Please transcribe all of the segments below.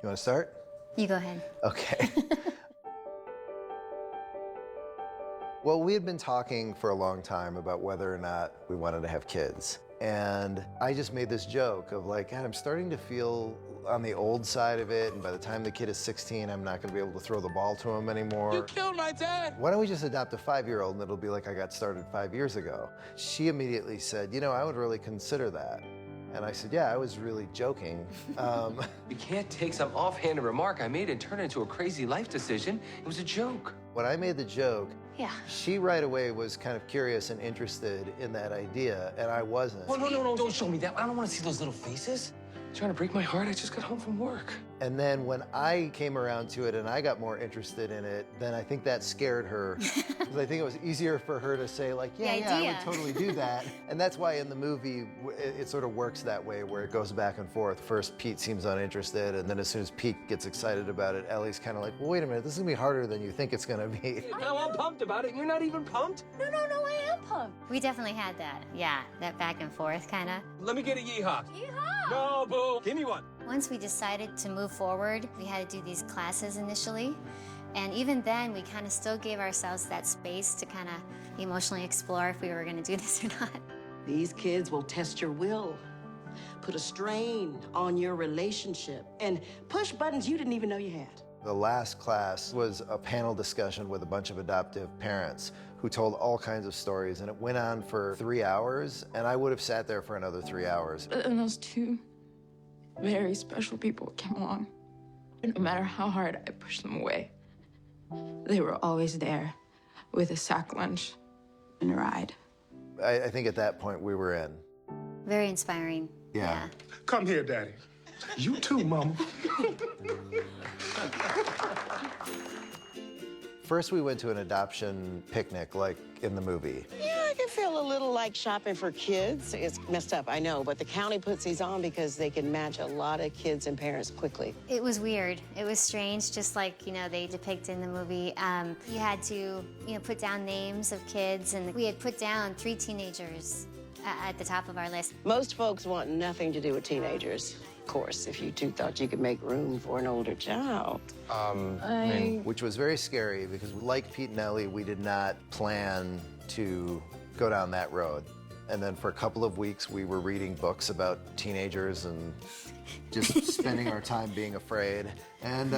You want to start? You go ahead. Okay. Well, we had been talking for a long time about whether or not we wanted to have kids. And I just made this joke of like, God, I'm starting to feel on the old side of it, and by the time the kid is 16, I'm not gonna be able to throw the ball to him anymore. You killed my dad! Why don't we just adopt a 5-year-old and it'll be like I got started 5 years ago? She immediately said, you know, I would really consider that. And I said, yeah, I was really joking. You can't take some offhanded remark I made and turn it into a crazy life decision. It was a joke. When I made the joke, Yeah. she right away was kind of curious and interested in that idea, and I wasn't. Oh, no, don't show me that. I don't want to see those little faces. Trying to break my heart. I just got home from work. And then when I came around to it and I got more interested in it, then I think that scared her. Because I think it was easier for her to say like, yeah, I would totally do that. And that's why in the movie, it sort of works that way where it goes back and forth. First, Pete seems uninterested, and then as soon as Pete gets excited about it, Ellie's kind of like, well, wait a minute, this is gonna be harder than you think it's gonna be. Now I'm pumped about it. You're not even pumped? No, I am pumped. We definitely had that. Yeah, that back and forth kind of. Let me get a yeehaw. Yeehaw! No, boo. Give me one. Once we decided to move forward, we had to do these classes initially. And even then, we kind of still gave ourselves that space to kind of emotionally explore if we were going to do this or not. These kids will test your will, put a strain on your relationship, and push buttons you didn't even know you had. The last class was a panel discussion with a bunch of adoptive parents who told all kinds of stories, and it went on for 3 hours, and I would have sat there for another 3 hours. And those two very special people came along. And no matter how hard I pushed them away, they were always there with a sack lunch and a ride. I think at that point we were in. Very inspiring. Yeah. Come here, Daddy. You too, Mama. First, we went to an adoption picnic, like in the movie. Yeah, I can feel a little like shopping for kids. It's messed up, I know, but the county puts these on because they can match a lot of kids and parents quickly. It was weird. It was strange, just like, you know, they depict in the movie. You had to, you know, put down names of kids, and we had put down 3 teenagers at the top of our list. Most folks want nothing to do with teenagers. Of course, if you two thought you could make room for an older child. Which was very scary because like Pete and Ellie, we did not plan to go down that road. And then for a couple of weeks, we were reading books about teenagers and just spending our time being afraid. And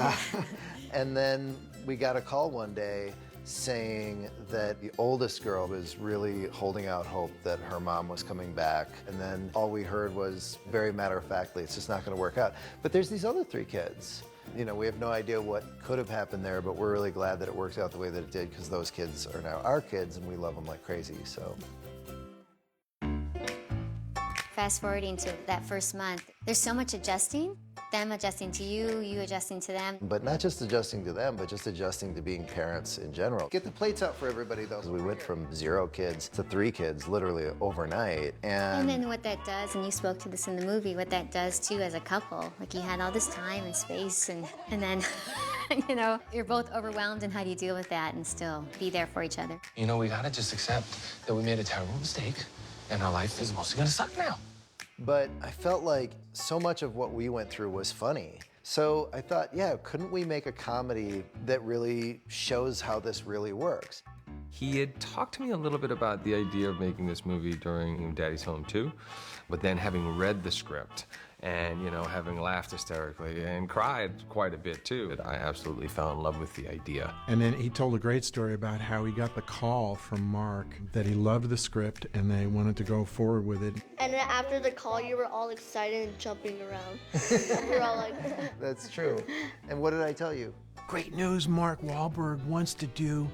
then we got a call one day saying that the oldest girl was really holding out hope that her mom was coming back. And then all we heard was very matter-of-factly, it's just not gonna work out. But there's these other 3 kids. You know, we have no idea what could have happened there, but we're really glad that it worked out the way that it did because those kids are now our kids and we love them like crazy, so. Fast forwarding to that first month, there's so much adjusting. Them adjusting to you, you adjusting to them. But not just adjusting to them, but just adjusting to being parents in general. Get the plates out for everybody though. We went from 0 kids to 3 kids literally overnight. And then what that does, and you spoke to this in the movie, what that does too as a couple. Like you had all this time and space and then, you know, you're both overwhelmed, and how do you deal with that and still be there for each other? You know, we gotta just accept that we made a terrible mistake, and our life is mostly gonna suck now. But I felt like so much of what we went through was funny. So I thought, yeah, couldn't we make a comedy that really shows how this really works? He had talked to me a little bit about the idea of making this movie during Daddy's Home too, but then having read the script and, you know, having laughed hysterically and cried quite a bit too, I absolutely fell in love with the idea. And then he told a great story about how he got the call from Mark that he loved the script and they wanted to go forward with it. And then after the call, you were all excited and jumping around. We were all like... That's true. And what did I tell you? Great news, Mark Wahlberg wants to do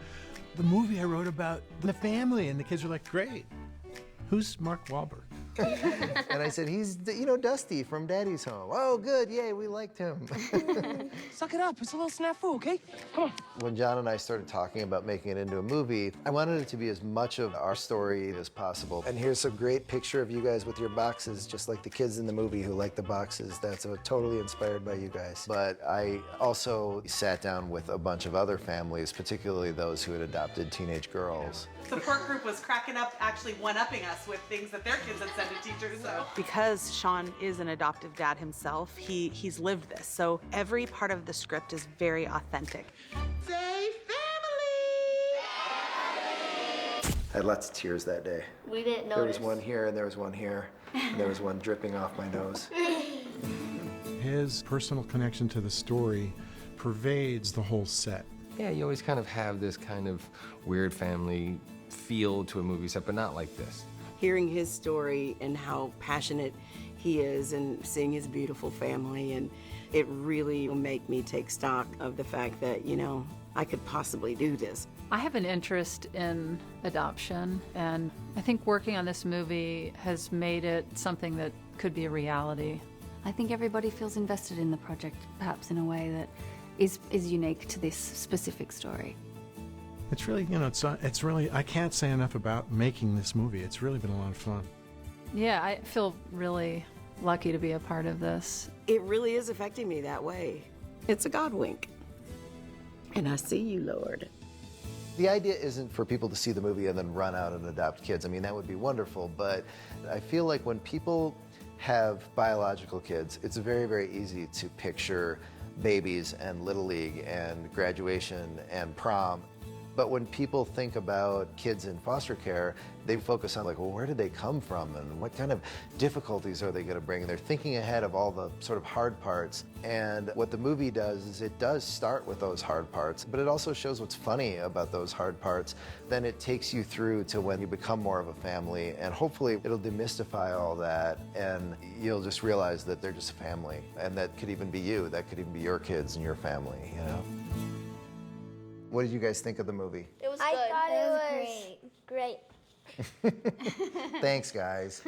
the movie I wrote about the family. And the kids were like, great. Who's Mark Wahlberg? And I said, he's, you know, Dusty from Daddy's Home. Oh, good, yay, we liked him. Suck it up, it's a little snafu, okay? Come on. When John and I started talking about making it into a movie, I wanted it to be as much of our story as possible. And here's a great picture of you guys with your boxes, just like the kids in the movie who like the boxes. That's totally inspired by you guys. But I also sat down with a bunch of other families, particularly those who had adopted teenage girls. Support group was cracking up, actually one-upping us with things that their kids had said as a teacher, so. Because Sean is an adoptive dad himself, he's lived this. So every part of the script is very authentic. Say I had lots of tears that day. We didn't notice. There was one here, and there was one here, and there was one dripping off my nose. His personal connection to the story pervades the whole set. Yeah, you always kind of have this kind of weird family feel to a movie set, but not like this. Hearing his story and how passionate he is and seeing his beautiful family, and it really will make me take stock of the fact that, you know, I could possibly do this. I have an interest in adoption, and I think working on this movie has made it something that could be a reality. I think everybody feels invested in the project, perhaps in a way that is unique to this specific story. It's really, you know, it's really, I can't say enough about making this movie. It's really been a lot of fun. Yeah, I feel really lucky to be a part of this. It really is affecting me that way. It's a God wink. And I see you, Lord. The idea isn't for people to see the movie and then run out and adopt kids. I mean, that would be wonderful, but I feel like when people have biological kids, it's very, very easy to picture babies and Little League and graduation and prom. But when people think about kids in foster care, they focus on like, well, where did they come from and what kind of difficulties are they going to bring? And they're thinking ahead of all the sort of hard parts. And what the movie does is it does start with those hard parts, but it also shows what's funny about those hard parts. Then it takes you through to when you become more of a family, and hopefully it'll demystify all that, and you'll just realize that they're just a family, and that could even be you. That could even be your kids and your family, you know? What did you guys think of the movie? It was good. I thought it was great. Thanks, guys.